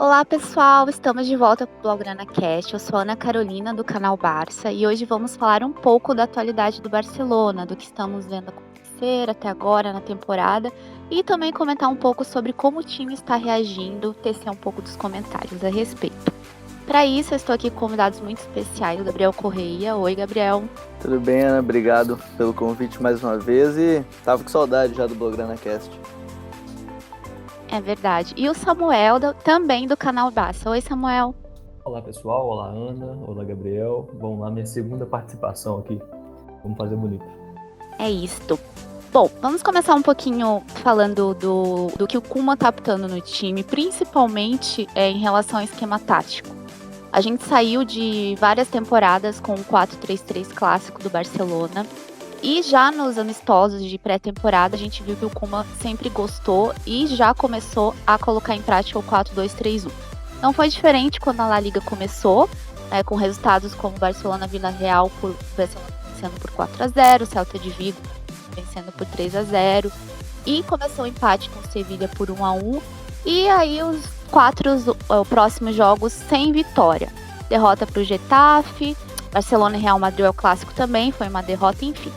Olá pessoal, estamos de volta com o BlaugranaCast. Eu sou a Ana Carolina do canal Barça e hoje vamos falar um pouco da atualidade do Barcelona, do que estamos vendo acontecer até agora na temporada e também comentar um pouco sobre como o time está reagindo, tecer um pouco dos comentários a respeito. Para isso, eu estou aqui com convidados muito especiais, o Gabriel Correia. Oi, Gabriel. Tudo bem, Ana? Obrigado pelo convite mais uma vez e tava com saudade já do BlaugranaCast. É verdade. E o Samuel, também do canal Barça. Oi, Samuel. Olá pessoal, olá Ana, olá Gabriel. Vamos lá, minha segunda participação aqui. Vamos fazer bonito. É isto. Bom, vamos começar um pouquinho falando do que o Koeman tá optando no time, principalmente em relação ao esquema tático. A gente saiu de várias temporadas com o 4-3-3 clássico do Barcelona e já nos amistosos de pré-temporada a gente viu que o Koeman sempre gostou e já começou a colocar em prática o 4-2-3-1. Não foi diferente quando a La Liga começou, com resultados como Barcelona Vila Real vencendo por 4-0, Celta de Vigo vencendo por 3-0 e começou o empate com o Sevilla por 1-1 e aí os próximos jogos sem vitória. Derrota para o Getafe, Barcelona e Real Madrid é o clássico também, foi uma derrota, enfim.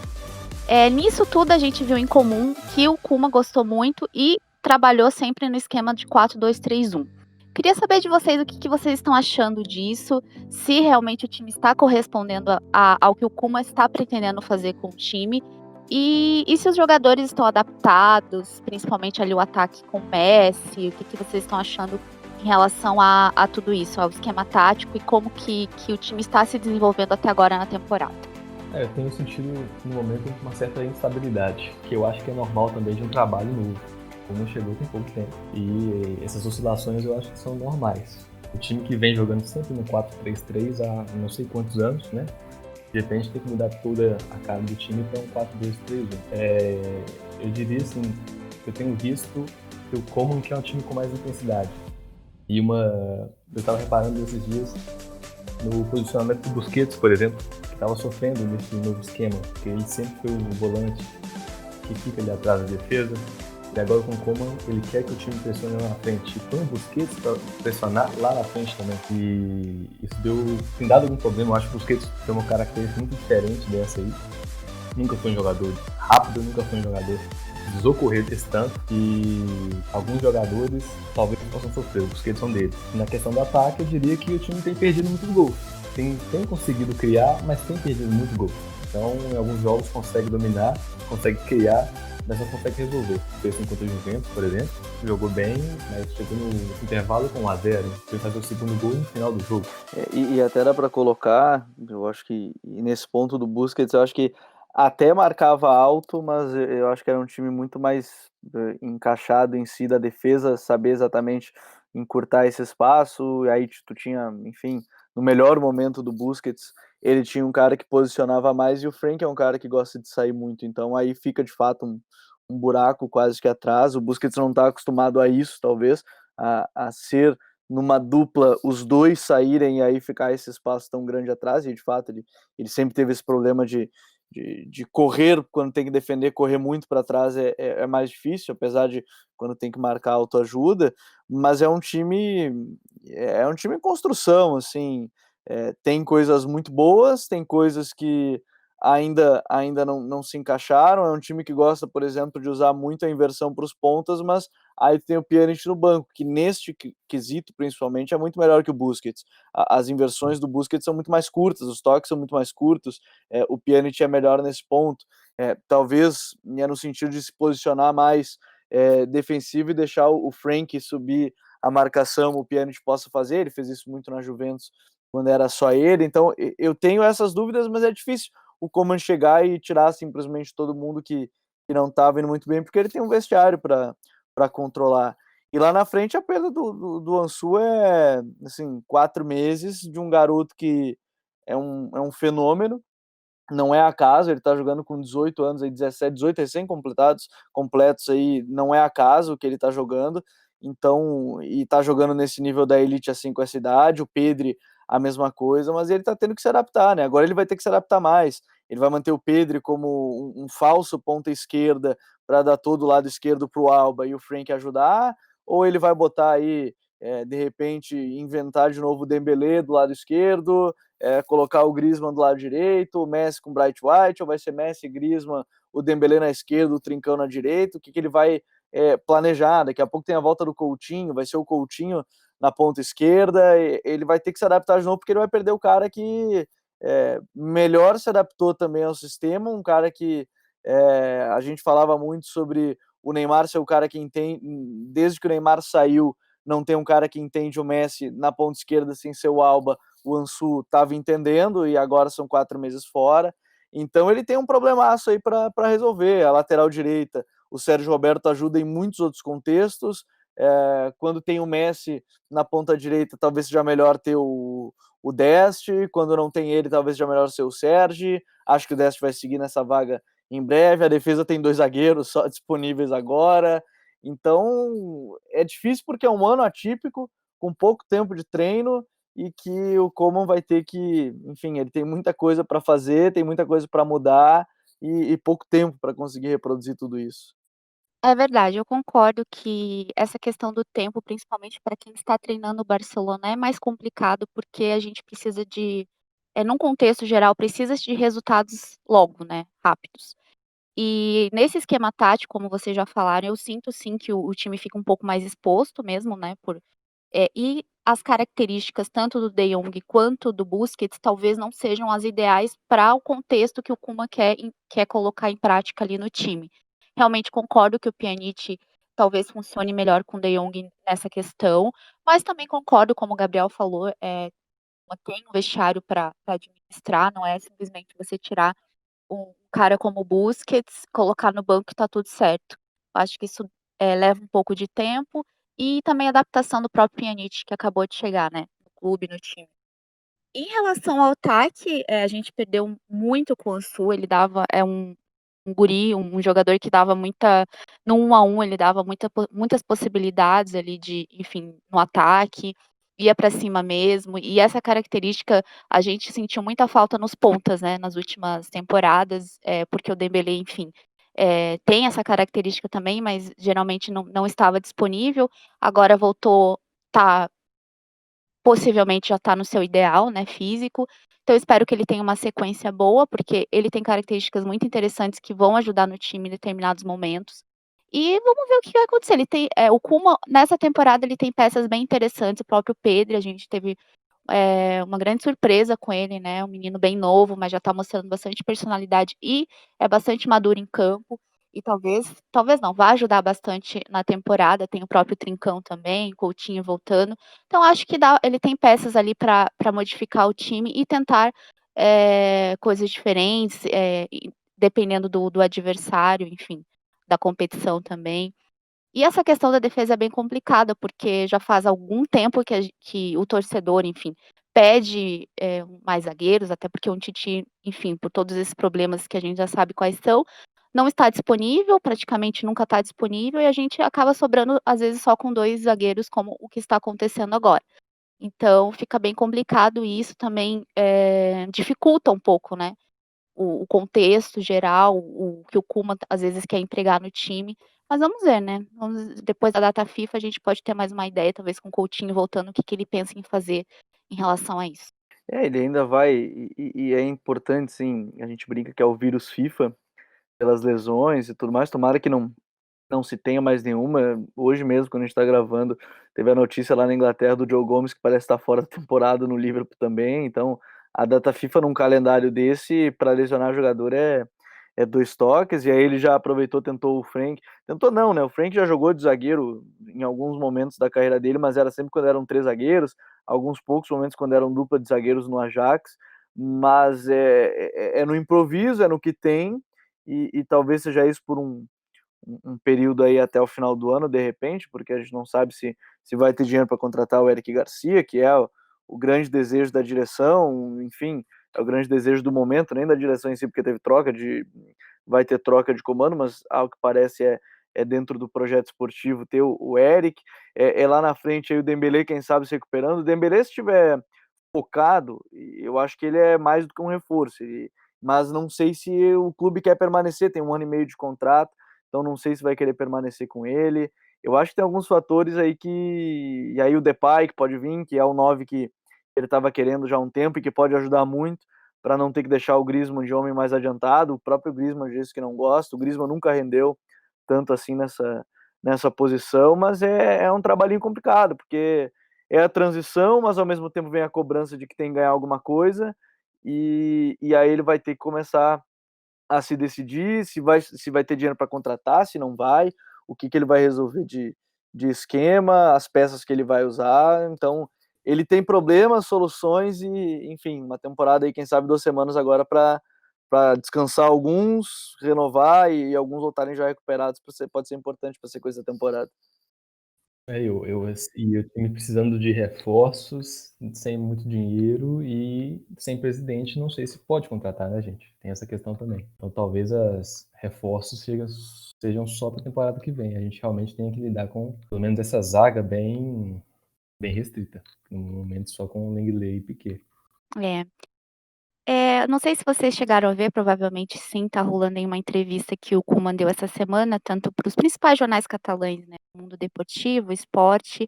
Nisso tudo a gente viu em comum que o Koeman gostou muito e trabalhou sempre no esquema de 4-2-3-1. Queria saber de vocês o que vocês estão achando disso, se realmente o time está correspondendo ao que o Koeman está pretendendo fazer com o time e se os jogadores estão adaptados, principalmente ali o ataque com o Messi, o que vocês estão achando em relação a tudo isso, ao esquema tático e como que o time está se desenvolvendo até agora na temporada? Eu tenho sentido no momento uma certa instabilidade, que eu acho que é normal também de um trabalho novo. Como chegou tem pouco tempo. E essas oscilações eu acho que são normais. O time que vem jogando sempre no 4-3-3 há não sei quantos anos, né? De repente tem que mudar toda a cara do time para um 4-2-3-1. Eu diria assim, eu tenho visto que o Koeman quer um time com mais intensidade. Eu estava reparando esses dias no posicionamento do Busquets, por exemplo, que estava sofrendo nesse novo esquema, porque ele sempre foi o volante que fica ali atrás da defesa. E agora com o Koeman, ele quer que o time pressione lá na frente. E põe o Busquets para pressionar lá na frente também. E isso tem dado algum problema. Eu acho que o Busquets tem uma característica muito diferente dessa aí. Nunca foi um jogador rápido, nunca foi um jogador desocorrer desse tanto. E alguns jogadores talvez possam sofrer. O Busquets são deles. E na questão do ataque, eu diria que o time tem perdido muitos gols. Tem conseguido criar, mas tem perdido muito gol. Então, em alguns jogos consegue dominar, consegue criar, mas não consegue resolver. Fez assim contra o Juventus, por exemplo, jogou bem, mas chegou no intervalo com 1-0, foi fazer o segundo gol no final do jogo. E até dá para colocar, eu acho que nesse ponto do Busquets, eu acho que até marcava alto, mas eu acho que era um time muito mais encaixado em si da defesa, saber exatamente encurtar esse espaço, e aí tu tinha, enfim, no melhor momento do Busquets, ele tinha um cara que posicionava mais, e o Frank é um cara que gosta de sair muito, então aí fica de fato um buraco quase que atrás, o Busquets não está acostumado a isso, talvez, a ser numa dupla os dois saírem e aí ficar esse espaço tão grande atrás, e de fato ele sempre teve esse problema de correr quando tem que defender, correr muito para trás é mais difícil, apesar de quando tem que marcar autoajuda, mas é um time em construção, assim, tem coisas muito boas, tem coisas que ainda não se encaixaram. É um time que gosta, por exemplo, de usar muito a inversão para os pontas, mas aí tem o Pjanic no banco, que neste quesito, principalmente, é muito melhor que o Busquets. As inversões do Busquets são muito mais curtas, os toques são muito mais curtos, o Pjanic é melhor nesse ponto. Talvez no sentido de se posicionar mais defensivo e deixar o Frank subir a marcação, o Pjanic possa fazer. Ele fez isso muito na Juventus, quando era só ele. Então, eu tenho essas dúvidas, mas é difícil o Coman chegar e tirar simplesmente todo mundo que não estava indo muito bem, porque ele tem um vestiário para controlar. E lá na frente a perda do Ansu é assim, 4 meses de um garoto que é um fenômeno, não é acaso, ele está jogando com 18 anos, aí 17, 18 completos aí, não é acaso que ele está jogando, então, e está jogando nesse nível da elite assim com essa idade, o Pedri a mesma coisa, mas ele está tendo que se adaptar, né? Agora ele vai ter que se adaptar mais, ele vai manter o Pedri como um falso ponta esquerda para dar todo o lado esquerdo para o Alba e o Frank ajudar, ou ele vai botar aí de repente inventar de novo o Dembélé do lado esquerdo, colocar o Griezmann do lado direito, o Messi com o Bright White, ou vai ser Messi, Griezmann, o Dembélé na esquerda, o Trincão na direita, o que ele vai planejar? Daqui a pouco tem a volta do Coutinho, vai ser o Coutinho na ponta esquerda, ele vai ter que se adaptar de novo, porque ele vai perder o cara que melhor se adaptou também ao sistema, um cara que a gente falava muito sobre o Neymar ser o cara que entende, desde que o Neymar saiu, não tem um cara que entende o Messi na ponta esquerda sem ser o Alba, o Ansu estava entendendo e agora são 4 meses fora, então ele tem um problemaço aí para resolver. A lateral direita, o Sérgio Roberto ajuda em muitos outros contextos, quando tem o Messi na ponta direita, talvez seja melhor ter o Dest, quando não tem ele, talvez seja melhor ser o Sergi. Acho que o Dest vai seguir nessa vaga em breve. A defesa tem 2 zagueiros só disponíveis agora. Então, é difícil porque é um ano atípico, com pouco tempo de treino, e que o Coman vai ter que, enfim, ele tem muita coisa para fazer, tem muita coisa para mudar e pouco tempo para conseguir reproduzir tudo isso. É verdade, eu concordo que essa questão do tempo, principalmente para quem está treinando o Barcelona, é mais complicado, porque a gente precisa de num contexto geral, precisa de resultados logo, né, rápidos. E nesse esquema tático, como vocês já falaram, eu sinto sim que o time fica um pouco mais exposto mesmo, né, e as características tanto do De Jong quanto do Busquets talvez não sejam as ideais para o contexto que o Koeman quer colocar em prática ali no time. Realmente concordo que o Pjanic talvez funcione melhor com o De Jong nessa questão, mas também concordo, como o Gabriel falou, tem um vestiário para administrar, não é simplesmente você tirar um cara como o Busquets, colocar no banco e tá tudo certo. Acho que isso, leva um pouco de tempo e também adaptação do próprio Pjanic, que acabou de chegar, né, no clube, no time. Em relação ao ataque, a gente perdeu muito com o Ansu, ele dava um guri, um jogador que dava muita no 1 a 1 ele dava muitas possibilidades ali de, enfim, no ataque, ia pra cima mesmo, e essa característica a gente sentiu muita falta nos pontas, né, nas últimas temporadas, porque o Dembélé, enfim, tem essa característica também, mas geralmente não estava disponível, agora voltou, tá possivelmente já está no seu ideal, né, físico. Então eu espero que ele tenha uma sequência boa, porque ele tem características muito interessantes que vão ajudar no time em determinados momentos. E vamos ver o que vai acontecer. Ele tem, o Koeman nessa temporada ele tem peças bem interessantes, o próprio Pedri, a gente teve uma grande surpresa com ele, né, um menino bem novo, mas já está mostrando bastante personalidade e é bastante maduro em campo, e talvez não, vai ajudar bastante na temporada, tem o próprio Trincão também, Coutinho voltando, então acho que ele tem peças ali para modificar o time e tentar, coisas diferentes, dependendo do adversário, enfim, da competição também. E essa questão da defesa é bem complicada, porque já faz algum tempo que o torcedor, enfim, pede, mais zagueiros, até porque o Tite, enfim, por todos esses problemas que a gente já sabe quais são, não está disponível, praticamente nunca está disponível, e a gente acaba sobrando, às vezes, só com 2 zagueiros, como o que está acontecendo agora. Então fica bem complicado e isso também, dificulta um pouco, né, o contexto geral, o que o Koeman às vezes quer empregar no time, mas vamos ver, né, depois da data FIFA a gente pode ter mais uma ideia, talvez com o Coutinho voltando, o que que ele pensa em fazer em relação a isso. Ele ainda vai, e é importante, sim, a gente brinca que é o vírus FIFA, pelas lesões e tudo mais, tomara que não se tenha mais nenhuma. Hoje mesmo, quando a gente está gravando, teve a notícia lá na Inglaterra do Joe Gomes, que parece estar fora da temporada no Liverpool também, então a data FIFA num calendário desse, para lesionar jogador é 2 toques, e aí ele já aproveitou, tentou o Frank, tentou não, né, o Frank já jogou de zagueiro em alguns momentos da carreira dele, mas era sempre quando eram 3 zagueiros, alguns poucos momentos quando eram dupla de zagueiros no Ajax, mas é no improviso, é no que tem, e talvez seja isso por um período aí até o final do ano, de repente, porque a gente não sabe se vai ter dinheiro para contratar o Eric Garcia, que é o grande desejo da direção, enfim, é o grande desejo do momento, nem da direção em si, porque vai ter troca de comando, mas ao que parece é dentro do projeto esportivo ter o Eric, lá na frente aí o Dembélé, quem sabe se recuperando. O Dembélé, se estiver focado, eu acho que ele é mais do que um reforço, mas não sei se o clube quer permanecer, tem 1 ano e meio de contrato, então não sei se vai querer permanecer com ele, Eu acho que tem alguns fatores aí que... E aí o Depay, que pode vir, que é o 9 que ele estava querendo já há um tempo e que pode ajudar muito para não ter que deixar o Griezmann de homem mais adiantado. O próprio Griezmann disse que não gosta. O Griezmann nunca rendeu tanto assim nessa posição, mas é um trabalhinho complicado, porque é a transição, mas ao mesmo tempo vem a cobrança de que tem que ganhar alguma coisa, e aí ele vai ter que começar a se decidir se vai ter dinheiro para contratar, se não vai, o que ele vai resolver de esquema, as peças que ele vai usar. Então, ele tem problemas, soluções e, enfim, uma temporada aí, quem sabe 2 semanas agora para descansar alguns, renovar e alguns voltarem já recuperados, pode ser importante para a sequência da temporada. E o time precisando de reforços, sem muito dinheiro e sem presidente, não sei se pode contratar, né, gente? Tem essa questão também. Então talvez os reforços sejam só para a temporada que vem. A gente realmente tem que lidar com, pelo menos, essa zaga bem restrita. No momento só com Lenglet e Piquet. Não sei se vocês chegaram a ver, provavelmente sim, tá rolando aí uma entrevista que o Koeman deu essa semana, tanto para os principais jornais catalães, né, Mundo Deportivo, Esporte,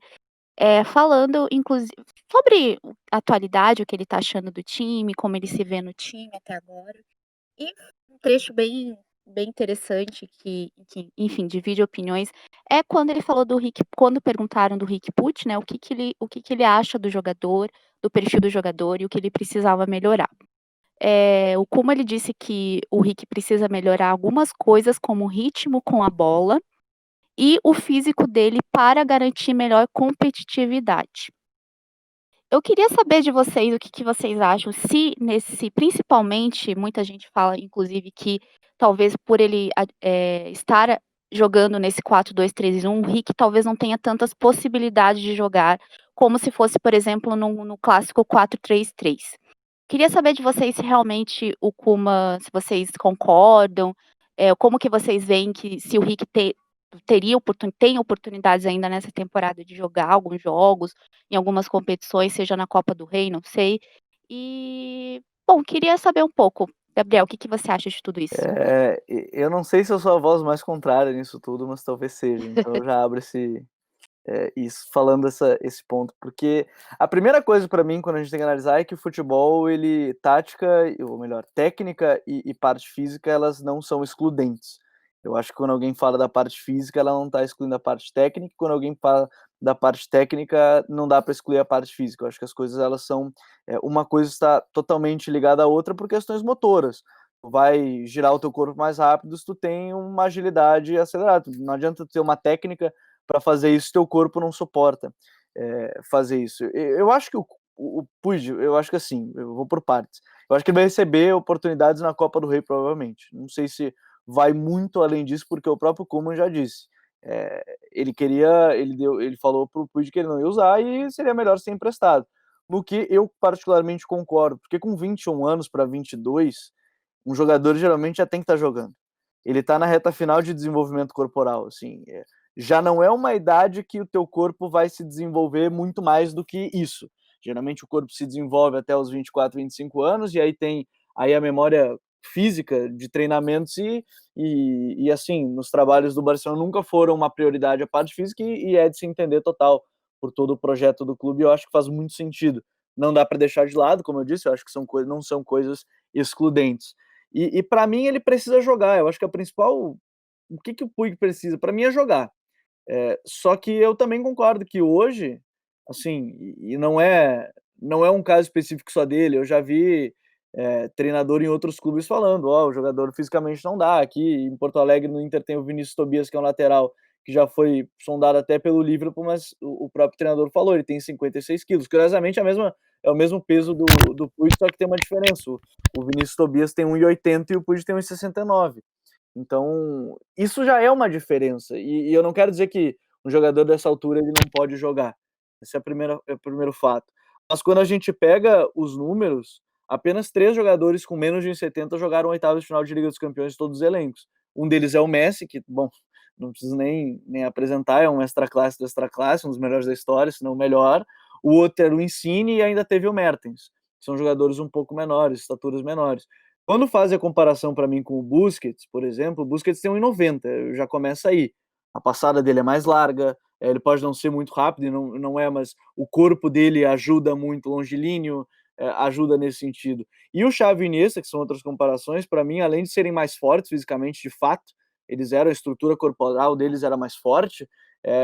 falando inclusive sobre a atualidade, o que ele está achando do time, como ele se vê no time até agora. E um trecho bem interessante que, enfim, divide opiniões, é quando ele falou quando perguntaram do Riqui Puig, né, o que ele acha do jogador, do perfil do jogador e o que ele precisava melhorar. O Koeman ele disse que o Rick precisa melhorar algumas coisas, como o ritmo com a bola e o físico dele para garantir melhor competitividade. Eu queria saber de vocês o que vocês acham, se principalmente, muita gente fala inclusive que talvez por ele estar jogando nesse 4-2-3-1, o Rick talvez não tenha tantas possibilidades de jogar como se fosse, por exemplo, no clássico 4-3-3. Queria saber de vocês se realmente o Koeman, se vocês concordam, como que vocês veem que se o Rick tem oportunidades ainda nessa temporada de jogar alguns jogos, em algumas competições, seja na Copa do Rei, não sei. E, bom, queria saber um pouco, Gabriel, o que você acha de tudo isso? Eu não sei se eu sou a voz mais contrária nisso tudo, mas talvez seja. Então eu já abro isso falando esse ponto, porque a primeira coisa para mim quando a gente tem que analisar é que o futebol, ele tática, ou melhor, técnica e parte física, elas não são excludentes. Eu acho que quando alguém fala da parte física, ela não está excluindo a parte técnica, e quando alguém fala da parte técnica, não dá para excluir a parte física. Eu acho que as coisas, elas são, uma coisa está totalmente ligada à outra por questões motoras. Tu vai girar o teu corpo mais rápido se tu tem uma agilidade acelerada. Não adianta tu ter uma técnica para fazer isso, teu corpo não suporta fazer isso. Eu acho que o Puig, eu acho que assim, eu vou por partes. Eu acho que ele vai receber oportunidades na Copa do Rei, provavelmente. Não sei se vai muito além disso, porque o próprio Koeman já disse. Ele falou pro Puig que ele não ia usar e seria melhor ser emprestado. No que eu particularmente concordo, porque com 21 anos para 22, um jogador geralmente já tem que estar jogando. Ele está na reta final de desenvolvimento corporal, assim, já não é uma idade que o teu corpo vai se desenvolver muito mais do que isso. Geralmente o corpo se desenvolve até os 24, 25 anos, e aí tem aí a memória física de treinamentos e assim, nos trabalhos do Barcelona nunca foram uma prioridade a parte física e é de se entender total por todo o projeto do clube. Eu acho que faz muito sentido. Não dá para deixar de lado, como eu disse, eu acho que não são coisas excludentes. E para mim ele precisa jogar. Eu acho que a principal, o que o Puig precisa? Para mim é jogar. Só que eu também concordo que hoje, assim, e não é um caso específico só dele. Eu já vi treinador em outros clubes falando, o jogador fisicamente não dá. Aqui em Porto Alegre, no Inter, tem o Vinícius Tobias, que é um lateral que já foi sondado até pelo Liverpool, mas o próprio treinador falou, ele tem 56 quilos. Curiosamente, é o mesmo peso do Puig, só que tem uma diferença. O Vinícius Tobias tem 1,80 e o Puig tem 1,69. Então, isso já é uma diferença. E eu não quero dizer que um jogador dessa altura ele não pode jogar. Esse é o primeiro fato. Mas quando a gente pega os números, apenas 3 jogadores com menos de 1,70 jogaram oitavas de final de Liga dos Campeões de todos os elencos. Um deles é o Messi, que, bom, não preciso nem apresentar, é um extra-classe do extra-classe, um dos melhores da história, se não o melhor. O outro era o Insigne e ainda teve o Mertens. São jogadores um pouco menores, estaturas menores. Quando faz a comparação para mim com o Busquets, por exemplo, o Busquets tem 1,90, já começa aí. a passada dele é mais larga, ele pode não ser muito rápido, e não é, mas o corpo dele ajuda muito, longilíneo, ajuda nesse sentido. E o Xavi e Iniesta, que são outras comparações, para mim, além de serem mais fortes fisicamente, de fato, eles eram, a estrutura corporal deles era mais forte,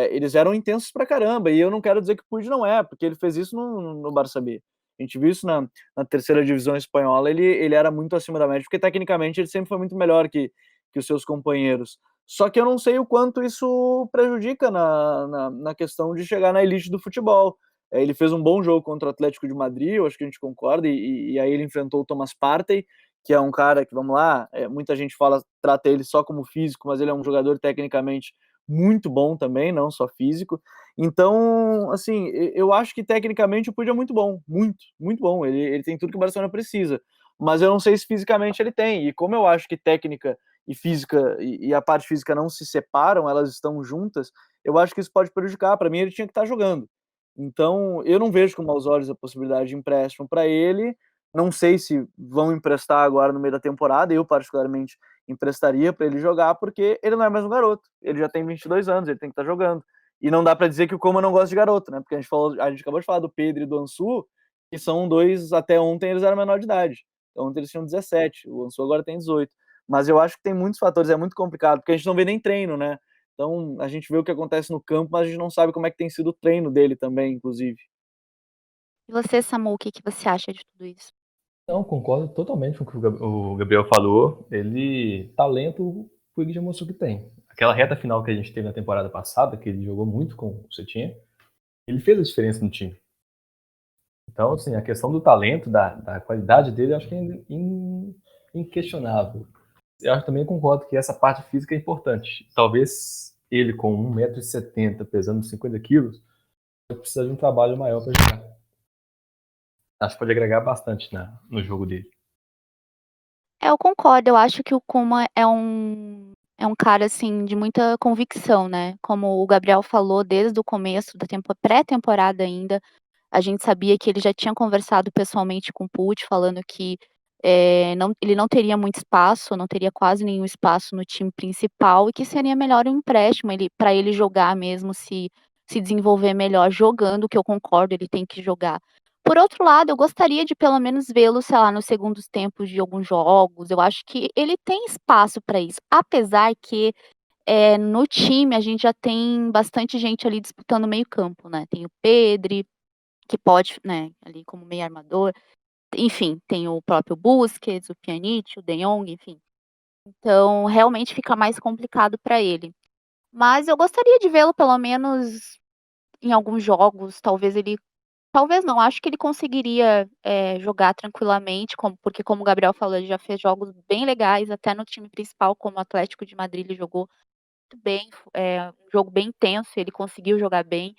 eles eram intensos pra caramba, e eu não quero dizer que o Puig não é, porque ele fez isso no Barça B. A gente viu isso na terceira divisão espanhola, ele era muito acima da média, porque tecnicamente ele sempre foi muito melhor que os seus companheiros. Só que eu não sei o quanto isso prejudica na questão de chegar na elite do futebol. Ele fez um bom jogo contra o Atlético de Madrid, eu acho que a gente concorda, e aí ele enfrentou o Thomas Partey, que é um cara que, vamos lá, muita gente trata ele só como físico, mas ele é um jogador tecnicamente muito bom também, não só físico. Então, assim, eu acho que tecnicamente o Puig é muito bom, muito, muito bom. Ele tem tudo que o Barcelona precisa, mas eu não sei se fisicamente ele tem. E como eu acho que técnica e física e a parte física não se separam, elas estão juntas, eu acho que isso pode prejudicar. Para mim, ele tinha que estar jogando. Então, eu não vejo com maus olhos a possibilidade de empréstimo para ele. Não sei se vão emprestar agora no meio da temporada. Eu, particularmente, emprestaria para ele jogar, porque ele não é mais um garoto. Ele já tem 22 anos, ele tem que estar jogando. E não dá para dizer que o Coman não gosta de garoto, né? Porque a gente acabou de falar do Pedro e do Ansu, que são dois, até ontem eles eram menor de idade. Então, ontem eles tinham 17, o Ansu agora tem 18. Mas eu acho que tem muitos fatores, é muito complicado, porque a gente não vê nem treino, né? Então, a gente vê o que acontece no campo, mas a gente não sabe como é que tem sido o treino dele também, inclusive. E você, Samu, o que você acha de tudo isso? Não, concordo totalmente com o que o Gabriel falou. Talento, o Puig já mostrou que tem. Aquela reta final que a gente teve na temporada passada, que ele jogou muito com o Cetinha, ele fez a diferença no time. Então, assim, a questão do talento, da qualidade dele, eu acho que é inquestionável. Eu também concordo que essa parte física é importante. Talvez ele, com 1,70 m, pesando 50 kg, vai precisar de um trabalho maior para jogar. Acho que pode agregar bastante no jogo dele. Eu concordo, eu acho que o Koeman é um cara, assim, de muita convicção, né. Como o Gabriel falou, desde o começo da pré-temporada ainda, a gente sabia que ele já tinha conversado pessoalmente com o Puig, falando que, ele não teria muito espaço, não teria quase nenhum espaço no time principal e que seria melhor um empréstimo, para ele jogar mesmo, se desenvolver melhor jogando, que eu concordo, ele tem que jogar. Por outro lado, eu gostaria de pelo menos vê-lo, sei lá, nos segundos tempos de alguns jogos, eu acho que ele tem espaço para isso, apesar que, no time a gente já tem bastante gente ali disputando o meio-campo, né, tem o Pedri, que pode, né, ali como meio armador, enfim, tem o próprio Busquets, o Pjanic, o De Jong, enfim. Então, realmente fica mais complicado para ele. Mas eu gostaria de vê-lo pelo menos em alguns jogos, talvez não, acho que ele conseguiria, jogar tranquilamente, porque como o Gabriel falou, ele já fez jogos bem legais, até no time principal, como o Atlético de Madrid, ele jogou muito bem, um jogo bem intenso, ele conseguiu jogar bem.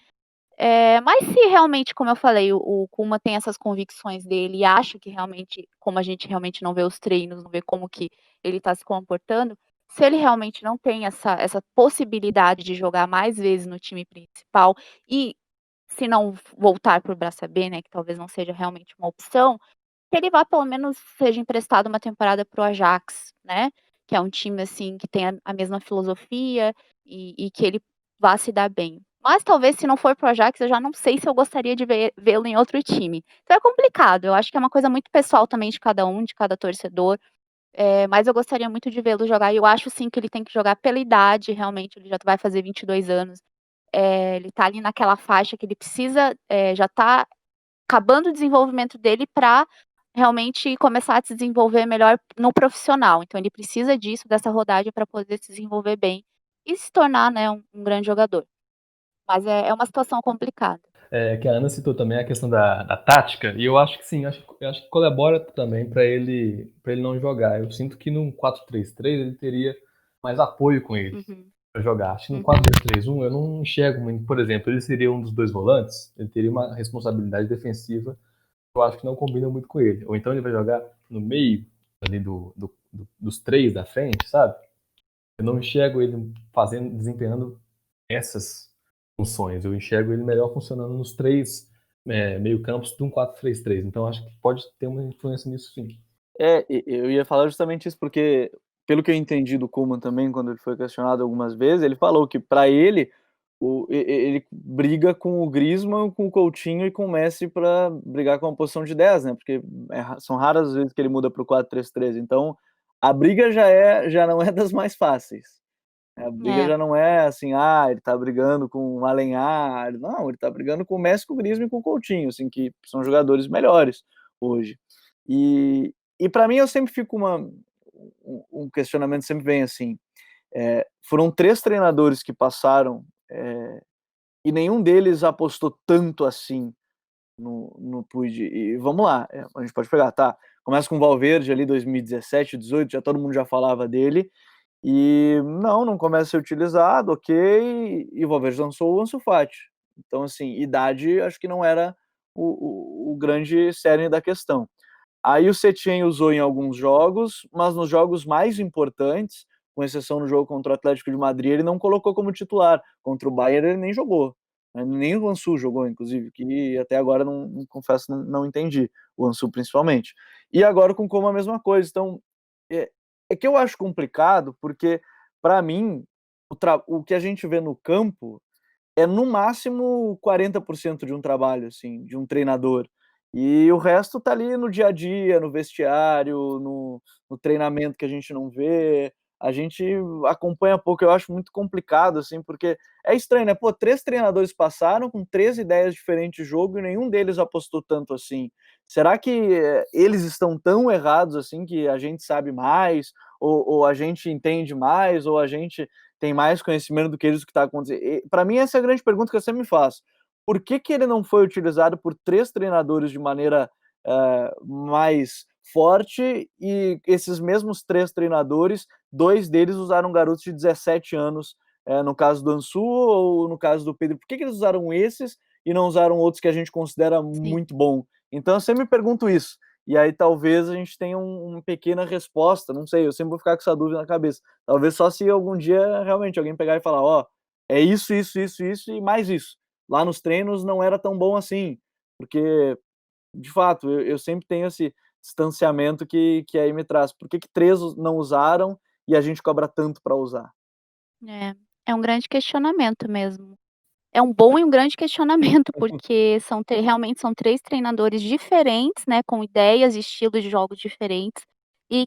Mas se realmente, como eu falei, o Koeman tem essas convicções dele e acha que realmente, como a gente realmente não vê os treinos, não vê como que ele está se comportando, se ele realmente não tem essa possibilidade de jogar mais vezes no time principal e se não voltar para o Braça B, né, que talvez não seja realmente uma opção, que ele vá pelo menos seja emprestado uma temporada para o Ajax, né, que é um time, assim, que tem a mesma filosofia e que ele vá se dar bem. Mas talvez se não for para o Ajax, eu já não sei se eu gostaria de vê-lo em outro time. Então é complicado, eu acho que é uma coisa muito pessoal também de cada um, de cada torcedor, mas eu gostaria muito de vê-lo jogar e eu acho sim que ele tem que jogar pela idade, realmente, ele já vai fazer 22 anos, ele tá ali naquela faixa que ele precisa, já tá acabando o desenvolvimento dele para realmente começar a se desenvolver melhor no profissional. Então ele precisa disso, dessa rodagem para poder se desenvolver bem e se tornar, né, um grande jogador. Mas é uma situação complicada. Que a Ana citou também a questão da tática, e eu acho que sim, eu acho que colabora também para ele não jogar. Eu sinto que num 4-3-3 ele teria mais apoio com ele Uhum, para jogar. Acho que no uhum. 4-2-3-1 eu não enxergo muito. Por exemplo, ele seria um dos dois volantes, ele teria uma responsabilidade defensiva que eu acho que não combina muito com ele. Ou então ele vai jogar no meio ali dos três da frente, sabe? Eu não enxergo ele desempenhando essas funções. Eu enxergo ele melhor funcionando nos três meio-campos de um 4-3-3. Então acho que pode ter uma influência nisso sim. Eu ia falar justamente isso, porque pelo que eu entendi do Koeman também, quando ele foi questionado algumas vezes, ele falou que para ele ele briga com o Griezmann, com o Coutinho e com o Messi para brigar com a posição de 10, né, porque são raras as vezes que ele muda para o 4-3-3, então a briga já não é das mais fáceis. A briga É, já não é assim, ele tá brigando com o Alenhar, não, ele tá brigando com o Messi, com o Griezmann e com o Coutinho, assim, que são jogadores melhores hoje. E para mim eu sempre fico um questionamento sempre vem assim, foram 3 treinadores que passaram, e nenhum deles apostou tanto assim no Puig. E vamos lá, a gente pode pegar, tá, começa com o Valverde ali 2017, 18, já todo mundo já falava dele, e não começa a ser utilizado, ok, e o Valverde lançou o Ansu Fati. Então, assim, idade acho que não era o grande cerne da questão. Aí o Setien usou em alguns jogos, mas nos jogos mais importantes, com exceção no jogo contra o Atlético de Madrid, ele não colocou como titular. Contra o Bayern ele nem jogou, né, nem o Ansu jogou, inclusive, que até agora não confesso, não entendi, o Ansu principalmente. E agora com o Como a mesma coisa. Então, é, é que eu acho complicado, porque para mim o que a gente vê no campo é no máximo 40% de um trabalho, assim, de um treinador. E o resto tá ali no dia a dia, no vestiário, no treinamento que a gente não vê. A gente acompanha pouco, eu acho muito complicado, assim, porque é estranho, né? Pô, 3 treinadores passaram com 3 ideias diferentes de jogo e nenhum deles apostou tanto assim. Será que eles estão tão errados assim que a gente sabe mais, ou a gente entende mais, ou a gente tem mais conhecimento do que eles do que está acontecendo? Para mim, essa é a grande pergunta que eu sempre me faço. Por que, que ele não foi utilizado por 3 treinadores de maneira mais forte e esses mesmos 3 treinadores, 2 deles usaram garotos de 17 anos, no caso do Ansu ou no caso do Pedro? Por que, que eles usaram esses e não usaram outros que a gente considera sim. muito bom? Então eu sempre me pergunto isso. E aí talvez a gente tenha uma pequena resposta, não sei, eu sempre vou ficar com essa dúvida na cabeça. Talvez só se algum dia realmente alguém pegar e falar, ó, é isso, isso, isso, isso e mais isso. Lá nos treinos não era tão bom assim, porque, de fato, eu sempre tenho esse distanciamento que aí me traz. Por que que 3 não usaram e a gente cobra tanto para usar? É, é um grande questionamento mesmo. É um bom e um grande questionamento, porque realmente são 3 treinadores diferentes, né, com ideias e estilos de jogos diferentes, e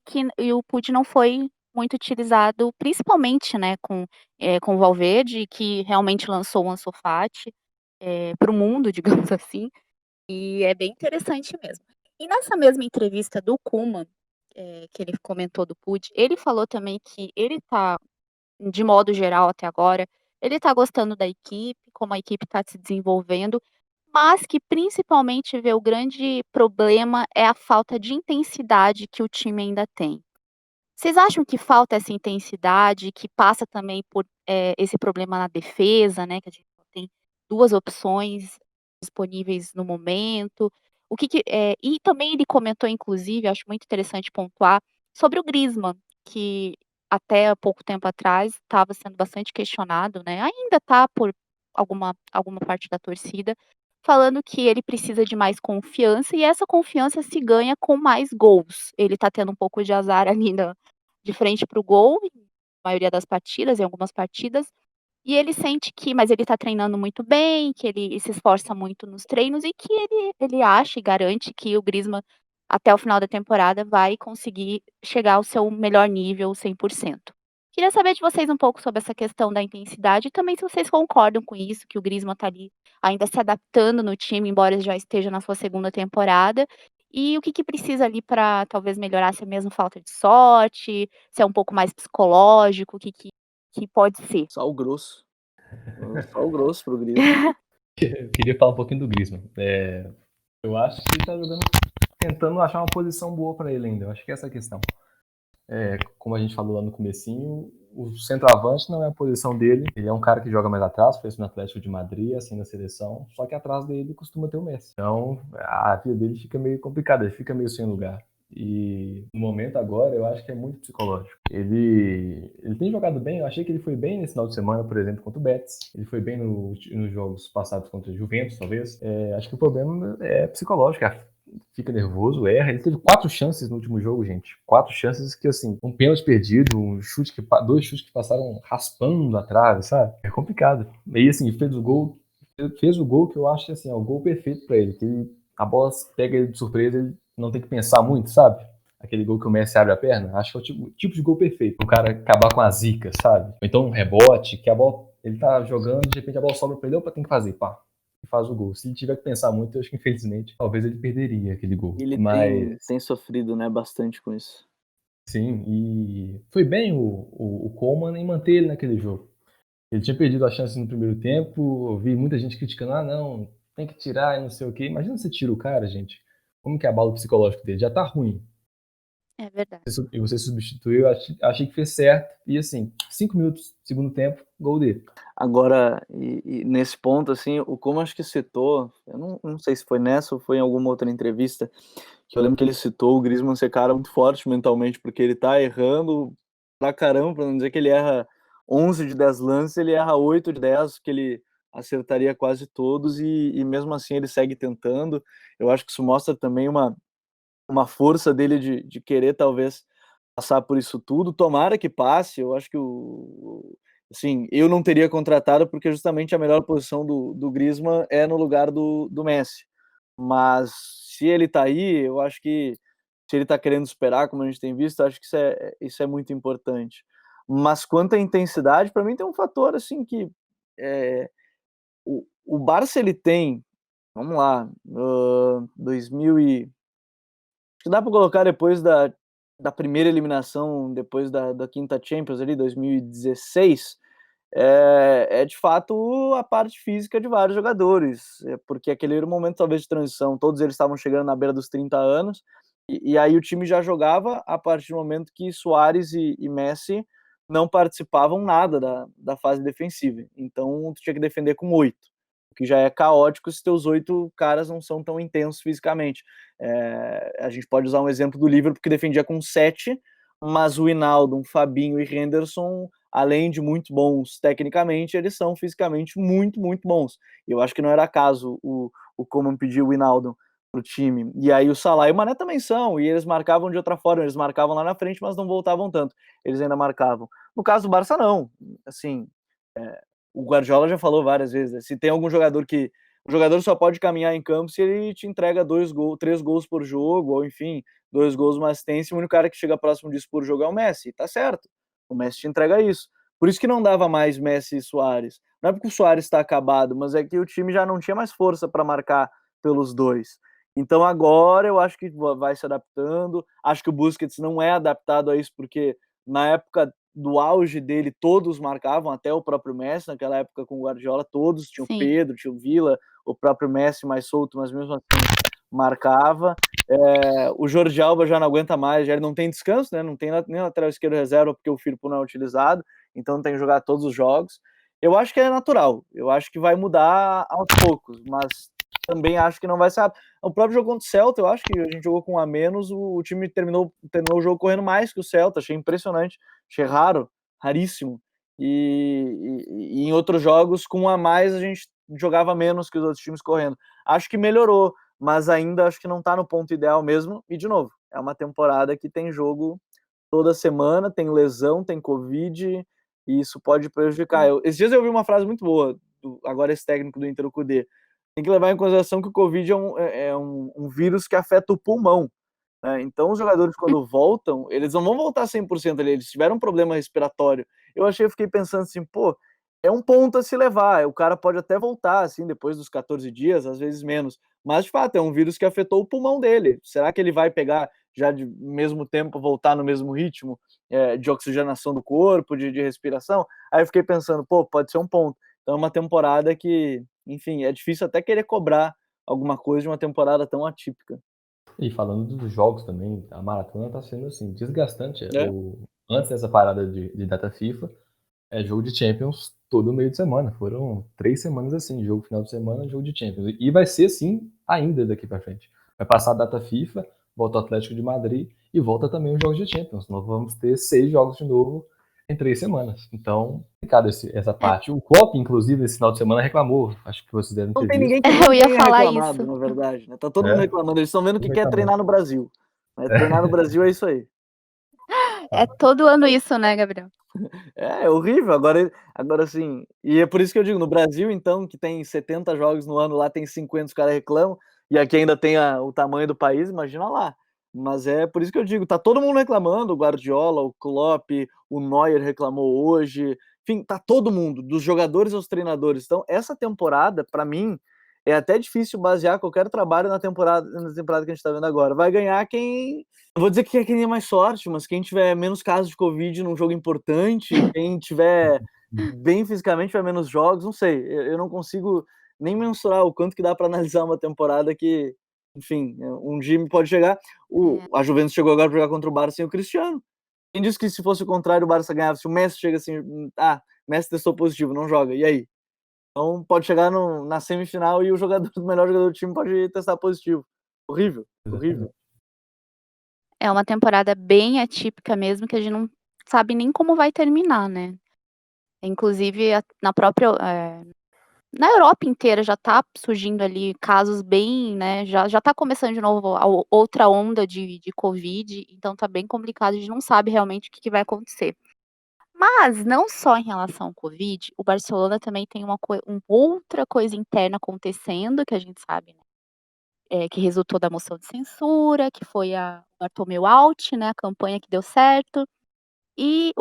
o Puig não foi muito utilizado, principalmente, né, com o Valverde, que realmente lançou o Ansu Fati, para o mundo, digamos assim, e é bem interessante mesmo. E nessa mesma entrevista do Koeman, que ele comentou do Puig, ele falou também que ele tá, de modo geral até agora, ele tá gostando da equipe, como a equipe tá se desenvolvendo, mas que principalmente vê o grande problema é a falta de intensidade que o time ainda tem. Vocês acham que falta essa intensidade, que passa também por, esse problema na defesa, né, que a gente só tem 2 opções disponíveis no momento? E também ele comentou, inclusive, acho muito interessante pontuar, sobre o Griezmann, que até há pouco tempo atrás estava sendo bastante questionado, né, ainda está por alguma parte da torcida, falando que ele precisa de mais confiança e essa confiança se ganha com mais gols. Ele está tendo um pouco de azar ali na de frente para o gol, na maioria das partidas, em algumas partidas, e ele sente que mas ele está treinando muito bem, que ele se esforça muito nos treinos e que ele acha e garante que o Griezmann, até o final da temporada, vai conseguir chegar ao seu melhor nível 100%. Queria saber de vocês um pouco sobre essa questão da intensidade e também se vocês concordam com isso, que o Griezmann está ali ainda se adaptando no time, embora ele já esteja na sua segunda temporada, e o que precisa ali para talvez melhorar, se é mesmo falta de sorte, se é um pouco mais psicológico, o que pode ser? Sal grosso. Sal grosso pro Griezmann. Eu queria falar um pouquinho do Griezmann. Eu acho que ele tá jogando, tentando achar uma posição boa para ele ainda. Eu acho que essa é a questão. Como a gente falou lá no comecinho, o centroavante não é a posição dele. Ele é um cara que joga mais atrás, fez no Atlético de Madrid, assim, na seleção. Só que atrás dele costuma ter o Messi. Então, a vida dele fica meio complicada, ele fica meio sem lugar. E no momento agora, eu acho que é muito psicológico. Ele tem jogado bem, eu achei que ele foi bem nesse final de semana, por exemplo, contra o Betis. Ele foi bem nos jogos passados contra o Juventus, talvez. Acho que o problema é psicológico, fica nervoso, erra. Ele teve 4 chances no último jogo, gente. 4 chances que, assim, um pênalti perdido, dois chutes que passaram raspando na trave, sabe? É complicado. E, assim, fez o gol que eu acho, assim, é o gol perfeito pra ele. Que a bola pega ele de surpresa, ele não tem que pensar muito, sabe? Aquele gol que o Messi abre a perna. Acho que é o tipo de gol perfeito. O cara acabar com a zica, sabe? Ou então um rebote, que a bola... Ele tá jogando, de repente a bola sobra pra ele, opa, tem que fazer, pá. E faz o gol. Se ele tiver que pensar muito, eu acho que infelizmente, talvez ele perderia aquele gol. Ele Mas, tem sofrido, né, bastante com isso. sim, e foi bem o Coleman em manter ele naquele jogo. Ele tinha perdido a chance no primeiro tempo, eu vi muita gente criticando, não, tem que tirar e não sei o quê. Imagina você tira o cara, gente. Como que é a bala psicológico dele? Já tá ruim. É verdade. E você substituiu, achei que fez certo. E assim, 5 minutos, segundo tempo, gol dele. Agora, e nesse ponto, assim, o como acho que citou, eu não sei se foi nessa ou foi em alguma outra entrevista, que eu lembro que ele citou o Griezmann ser cara muito forte mentalmente, porque ele tá errando pra caramba, pra não dizer que ele erra 11 de 10 lances, ele erra 8 de 10, que ele acertaria quase todos, e mesmo assim ele segue tentando. Eu acho que isso mostra também uma força dele de querer talvez passar por isso tudo. Tomara que passe, eu acho que assim, eu não teria contratado, porque justamente a melhor posição do Griezmann é no lugar do Messi. Mas se ele tá aí, eu acho que se ele tá querendo esperar, como a gente tem visto, acho que isso é muito importante. Mas quanto à intensidade, para mim tem um fator assim que o Barça ele tem, vamos lá, 2000 e acho que dá para colocar depois da primeira eliminação, depois da quinta Champions ali, 2016, é de fato a parte física de vários jogadores, porque aquele era um momento talvez de transição, todos eles estavam chegando na beira dos 30 anos, e aí o time já jogava a partir do momento que Suárez e Messi não participavam nada da fase defensiva, então tu tinha que defender com 8, o que já é caótico se teus 8 caras não são tão intensos fisicamente. A gente pode usar um exemplo do Liverpool que defendia com 7, mas o Wijnaldum, Fabinho e Henderson, além de muito bons tecnicamente, eles são fisicamente muito, muito bons. Eu acho que não era caso o Coman pedir o Wijnaldum pro time. E aí o Salah e o Mané também são, e eles marcavam de outra forma, eles marcavam lá na frente, mas não voltavam tanto. Eles ainda marcavam. No caso do Barça, não. Assim, o Guardiola já falou várias vezes, né? Se tem algum jogador que o jogador só pode caminhar em campo se ele te entrega 3 gols por jogo, ou enfim, 2 gols, uma assistência, o único cara que chega próximo disso por jogo é o Messi, tá certo. O Messi te entrega isso. Por isso que não dava mais Messi e Suárez. Não é porque o Suárez está acabado, mas é que o time já não tinha mais força para marcar pelos dois. Então agora eu acho que vai se adaptando. Acho que o Busquets não é adaptado a isso, porque na época do auge dele, todos marcavam, até o próprio Messi, naquela época com o Guardiola, todos, tinha o Sim. Pedro, tinha o Villa, o próprio Messi mais solto, mas mesmo assim marcava. O Jordi Alba já não aguenta mais, já ele não tem descanso, né? Não tem nem lateral esquerdo reserva, porque o Firpo não é utilizado, então tem que jogar todos os jogos. Eu acho que é natural, eu acho que vai mudar aos poucos, mas também acho que não vai ser. O próprio jogo contra o Celta, eu acho que a gente jogou com um a menos, o time terminou o jogo correndo mais que o Celta, achei impressionante, achei raro, raríssimo. E em outros jogos, com um a mais, a gente jogava menos que os outros times correndo. Acho que melhorou, mas ainda acho que não tá no ponto ideal mesmo. E, de novo, é uma temporada que tem jogo toda semana, tem lesão, tem Covid, e isso pode prejudicar. Esses dias eu ouvi uma frase muito boa, agora esse técnico do Inter, o Cudê. Tem que levar em consideração que o Covid é um vírus que afeta o pulmão. Né? Então, os jogadores, quando voltam, eles não vão voltar 100% ali, eles tiveram um problema respiratório. Eu fiquei pensando assim, pô, é um ponto a se levar. O cara pode até voltar, assim, depois dos 14 dias, às vezes menos. Mas, de fato, é um vírus que afetou o pulmão dele. Será que ele vai pegar já de mesmo tempo, voltar no mesmo ritmo de oxigenação do corpo, de respiração? Aí eu fiquei pensando, pô, pode ser um ponto. Então, é uma temporada que, enfim, é difícil até querer cobrar alguma coisa de uma temporada tão atípica. E falando dos jogos também, a maratona tá sendo assim, desgastante. É. Antes dessa parada de data FIFA, é jogo de Champions todo meio de semana. Foram 3 semanas assim, jogo final de semana, jogo de Champions. E vai ser assim ainda daqui para frente. Vai passar a data FIFA, volta o Atlético de Madrid e volta também os jogos de Champions. Nós vamos ter 6 jogos de novo em 3 semanas. Então, complicado essa parte. O Klopp, inclusive, esse final de semana reclamou. Acho que vocês devem Não ter tem visto. ninguém que Eu não ia tenha falar reclamado, isso. na verdade, né? Tá todo mundo reclamando. Eles estão vendo que quer Reclamando. treinar no Brasil. Treinar no Brasil é isso aí. É todo ano isso, né, Gabriel? É horrível. Agora assim, e é por isso que eu digo, no Brasil, então, que tem 70 jogos no ano, lá tem 50, os caras reclamam, e aqui ainda tem o tamanho do país, imagina lá. Mas é por isso que eu digo, tá todo mundo reclamando, o Guardiola, o Klopp, o Neuer reclamou hoje, enfim, tá todo mundo, dos jogadores aos treinadores. Então, essa temporada, pra mim, é até difícil basear qualquer trabalho na temporada que a gente tá vendo agora. Vai ganhar quem, não vou dizer que quem tem mais sorte, mas quem tiver menos casos de Covid num jogo importante, quem tiver bem fisicamente vai menos jogos, não sei. Eu não consigo nem mensurar o quanto que dá para analisar uma temporada que, enfim, um time pode chegar. A Juventus chegou agora para jogar contra o Barça sem o Cristiano. Quem disse que se fosse o contrário o Barça ganhava? Se o Messi chega assim, Messi testou positivo, não joga, e aí? Então pode chegar na semifinal e o melhor jogador do time pode testar positivo. Horrível, horrível. É uma temporada bem atípica mesmo, que a gente não sabe nem como vai terminar, né. Inclusive na própria, na Europa inteira já tá surgindo ali casos bem, né, já tá começando de novo a outra onda de Covid, então tá bem complicado, a gente não sabe realmente o que vai acontecer. Mas não só em relação ao Covid, o Barcelona também tem outra coisa interna acontecendo, que a gente sabe, né, que resultou da moção de censura, que foi a Bartomeu Out, né, a campanha que deu certo. E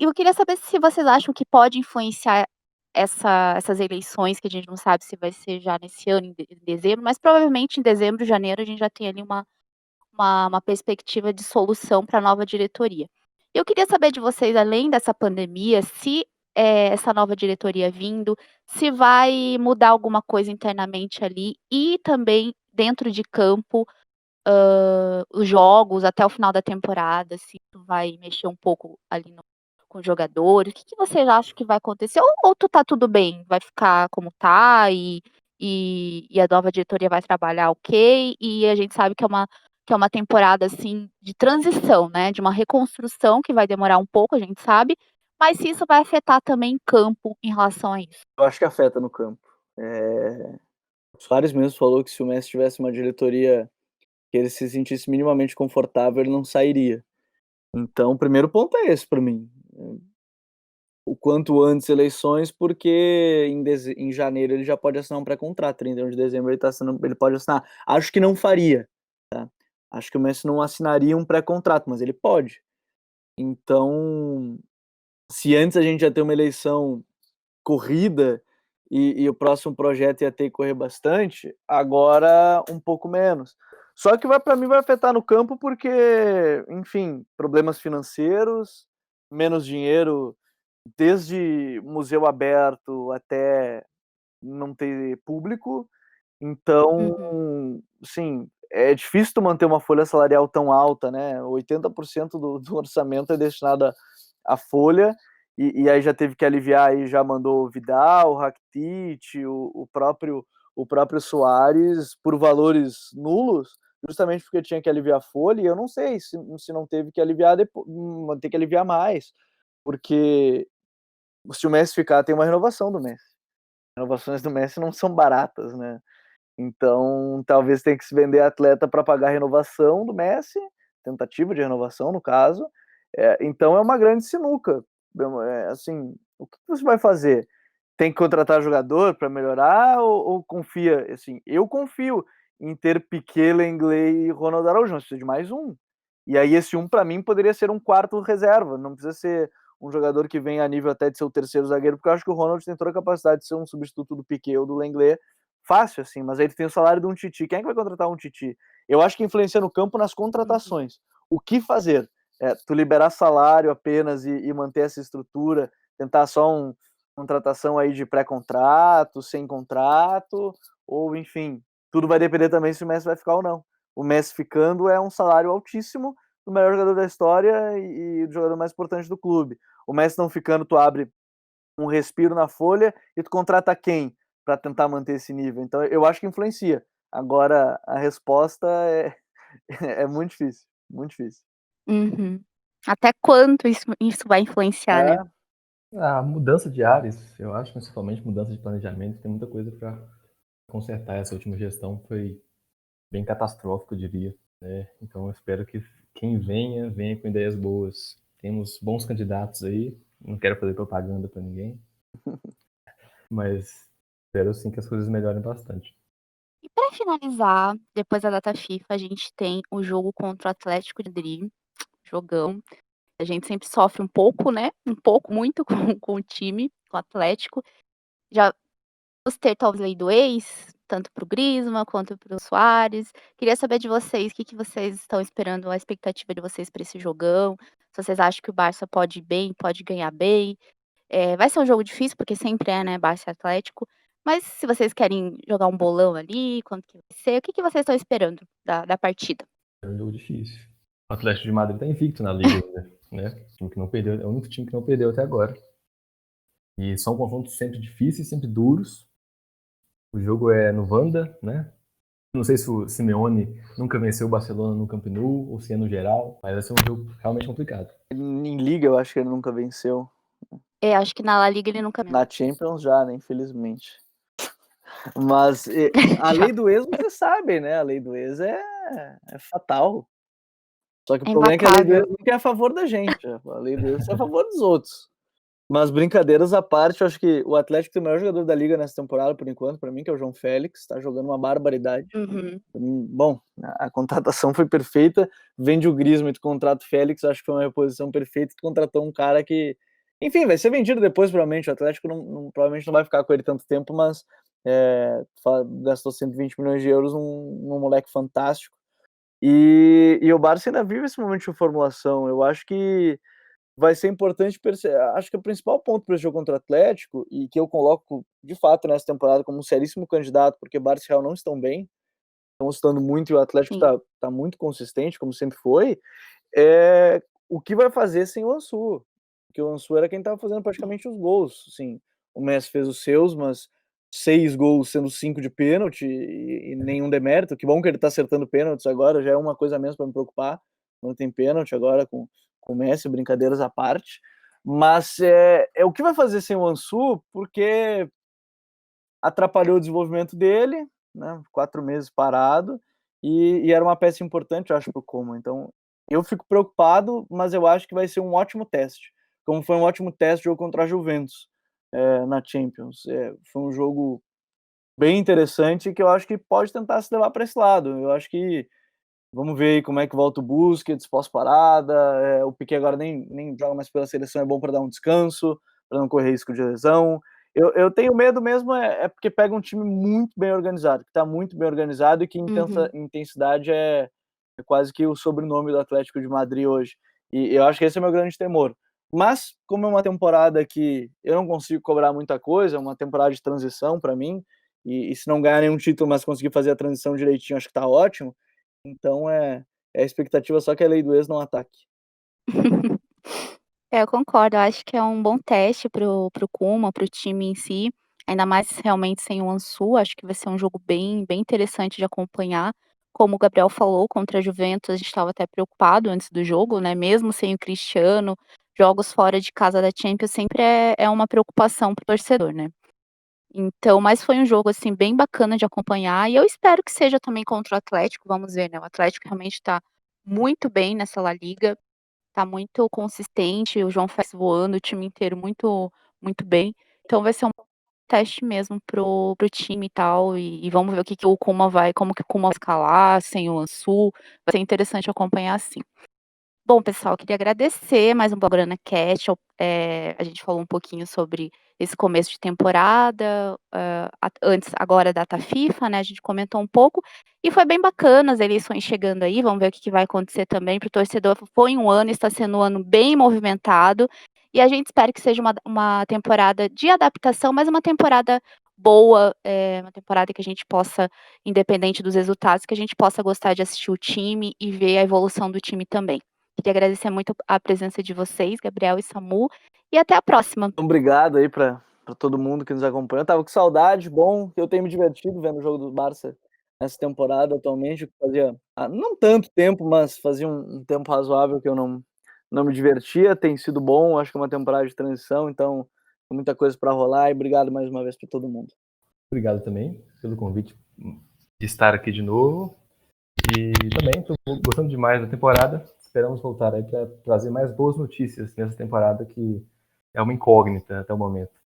eu queria saber se vocês acham que pode influenciar essas eleições, que a gente não sabe se vai ser já nesse ano, em dezembro, mas provavelmente em dezembro, janeiro, a gente já tem ali uma perspectiva de solução para a nova diretoria. Eu queria saber de vocês, além dessa pandemia, se, essa nova diretoria vindo, se vai mudar alguma coisa internamente ali e também dentro de campo, os jogos até o final da temporada, se tu vai mexer um pouco ali com os jogadores. O que vocês acham que vai acontecer? Ou tá tudo bem, vai ficar como tá e a nova diretoria vai trabalhar ok, e a gente sabe que é uma temporada, assim, de transição, né, de uma reconstrução que vai demorar um pouco, a gente sabe, mas se isso vai afetar também em campo em relação a isso. Eu acho que afeta no campo. O Soares mesmo falou que se o Messi tivesse uma diretoria que ele se sentisse minimamente confortável, ele não sairia. Então, o primeiro ponto é esse para mim. O quanto antes eleições, porque em janeiro ele já pode assinar um pré-contrato, 31 de dezembro ele pode assinar. Acho que não faria, tá? Acho que o Messi não assinaria um pré-contrato, mas ele pode. Então, se antes a gente ia ter uma eleição corrida e o próximo projeto ia ter que correr bastante, agora um pouco menos. Só que para mim vai afetar no campo porque, enfim, problemas financeiros, menos dinheiro, desde museu aberto até não ter público. Então, Uhum. sim, é difícil tu manter uma folha salarial tão alta, né? 80% do orçamento é destinado à folha, e aí já teve que aliviar, aí já mandou o Vidal, o Rakitic, o próprio Soares por valores nulos, justamente porque tinha que aliviar a folha, e eu não sei se não teve que aliviar depois, ter que aliviar mais, porque se o Messi ficar, tem uma renovação do Messi. Renovações do Messi não são baratas, né? Então, talvez tenha que se vender atleta para pagar a renovação do Messi, tentativa de renovação, no caso. Então, é uma grande sinuca. Assim, o que você vai fazer? Tem que contratar jogador para melhorar ou confia? Assim, eu confio em ter Piquet, Lenglet e Ronald Araújo, mas precisa de mais um. E aí, esse um, para mim, poderia ser um quarto reserva, não precisa ser um jogador que vem a nível até de ser o terceiro zagueiro, porque eu acho que o Ronald tem toda a capacidade de ser um substituto do Piquet ou do Lenglet, fácil, assim, mas aí ele tem o salário de um Titi. Quem é que vai contratar um Titi? Eu acho que influencia no campo nas Uhum. contratações. O que fazer? Tu liberar salário apenas e manter essa estrutura, tentar só uma contratação aí de pré-contrato, sem contrato, ou enfim, tudo vai depender também se o Messi vai ficar ou não. O Messi ficando é um salário altíssimo do melhor jogador da história e do jogador mais importante do clube. O Messi não ficando, tu abre um respiro na folha e tu contrata quem para tentar manter esse nível? Então eu acho que influencia. Agora a resposta é, é muito difícil, muito difícil. Uhum. Até quanto isso vai influenciar, né? A mudança de áreas, eu acho, principalmente mudança de planejamento, tem muita coisa para consertar. Essa última gestão foi bem catastrófica, eu diria, né? Então eu espero que quem venha com ideias boas. Temos bons candidatos aí, não quero fazer propaganda para ninguém, mas espero sim que as coisas melhorem bastante. E para finalizar, depois da data FIFA, a gente tem o jogo contra o Atlético de Madrid, jogão. A gente sempre sofre um pouco, né, um pouco, muito com o time, com o Atlético. Já vamos ter talvez lei do ex, tanto para o Griezmann quanto para o Suárez. Queria saber de vocês, o que que vocês estão esperando, a expectativa de vocês para esse jogão, se vocês acham que o Barça pode ir bem, pode ganhar bem. Vai ser um jogo difícil, porque sempre é, né, Barça e Atlético, mas se vocês querem jogar um bolão ali, quanto que vai ser, o que que vocês estão esperando da partida? É um jogo difícil. O Atlético de Madrid está invicto na liga ainda, né? O time que não perdeu, é o único time que não perdeu até agora. E são confrontos sempre difíceis, sempre duros. O jogo é no Wanda, né? Não sei se o Simeone nunca venceu o Barcelona no Camp Nou ou se é no geral, mas vai ser um jogo realmente complicado. Em Liga, eu acho que ele nunca venceu. Acho que na La Liga ele nunca Na Champions já, né? Infelizmente. Mas a já lei do ex, você sabe, né? A lei do ex é fatal. Só que o é problema é que a lei do implacável. ex nunca é a favor da gente. A lei do ex é a favor dos outros. Mas brincadeiras à parte, eu acho que o Atlético tem o melhor jogador da liga nessa temporada, por enquanto, para mim, que é o João Félix, tá jogando uma barbaridade. Uhum. Bom, a contratação foi perfeita, vende o Griezmann e tu contrata o Félix, acho que foi uma reposição perfeita, tu contratou um cara que, enfim, vai ser vendido depois, provavelmente, o Atlético provavelmente não vai ficar com ele tanto tempo, mas gastou 120 milhões de euros num moleque fantástico, e o Barça ainda vive esse momento de formulação. Eu acho que vai ser importante perceber. Acho que o principal ponto para esse jogo contra o Atlético, e que eu coloco de fato nessa temporada como um seríssimo candidato, porque Barça e Real não estão bem, estão estando muito e o Atlético Sim. tá muito consistente, como sempre foi, é o que vai fazer sem o Ansu. Porque o Ansu era quem estava fazendo praticamente os gols. Assim, o Messi fez os seus, mas 6 gols sendo 5 de pênalti e nenhum demérito. Que bom que ele está acertando pênaltis agora, já é uma coisa menos para me preocupar. Não tem pênalti agora com o Messi, brincadeiras à parte. Mas é o que vai fazer sem o Ansu, porque atrapalhou o desenvolvimento dele, né? 4 meses parado, e era uma peça importante, eu acho, para o Como. Então, eu fico preocupado, mas eu acho que vai ser um ótimo teste. Como foi um ótimo teste o jogo contra a Juventus na Champions. Foi um jogo bem interessante que eu acho que pode tentar se levar para esse lado. Eu acho que vamos ver aí como é que volta o Busquets pós-parada. O Piqué agora nem joga mais pela seleção, é bom para dar um descanso, para não correr risco de lesão. Eu tenho medo mesmo, porque pega um time muito bem organizado, que está muito bem organizado e que Uhum. intensidade é quase que o sobrenome do Atlético de Madrid hoje. E eu acho que esse é o meu grande temor. Mas, como é uma temporada que eu não consigo cobrar muita coisa, é uma temporada de transição para mim, e se não ganhar nenhum título, mas conseguir fazer a transição direitinho, acho que está ótimo. Então é a expectativa só que a lei do ex não ataque. Eu concordo, eu acho que é um bom teste pro Koeman, para o time em si, ainda mais realmente sem o Ansu, acho que vai ser um jogo bem interessante de acompanhar. Como o Gabriel falou, contra a Juventus a gente estava até preocupado antes do jogo, né, mesmo sem o Cristiano, jogos fora de casa da Champions sempre é uma preocupação para o torcedor, né. Então, mas foi um jogo, assim, bem bacana de acompanhar e eu espero que seja também contra o Atlético, vamos ver, né, o Atlético realmente está muito bem nessa La Liga. Tá muito consistente, o João Félix voando, o time inteiro muito bem. Então vai ser um teste mesmo pro time e tal, e vamos ver o que que o Koeman vai como que o Koeman vai escalar sem o Ansu, vai ser interessante acompanhar sim. Bom, pessoal, queria agradecer mais um Blaugrana Cast. A gente falou um pouquinho sobre esse começo de temporada, antes agora da data FIFA, né, a gente comentou um pouco, e foi bem bacana as eleições chegando aí, vamos ver o que que vai acontecer também para o torcedor. Foi um ano, está sendo um ano bem movimentado, e a gente espera que seja uma temporada de adaptação, mas uma temporada boa, uma temporada que a gente possa, independente dos resultados, que a gente possa gostar de assistir o time e ver a evolução do time também. Queria agradecer muito a presença de vocês, Gabriel e Samu, e até a próxima. Obrigado aí para todo mundo que nos acompanha. Eu tava com saudade, bom, eu tenho me divertido vendo o jogo do Barça nessa temporada atualmente, que fazia não tanto tempo, mas fazia um tempo razoável que eu não não me divertia, tem sido bom, acho que é uma temporada de transição, então tem muita coisa para rolar, e obrigado mais uma vez para todo mundo. Obrigado também pelo convite de estar aqui de novo. E também estou gostando demais da temporada. Esperamos voltar aí para trazer mais boas notícias nessa temporada, que é uma incógnita até o momento.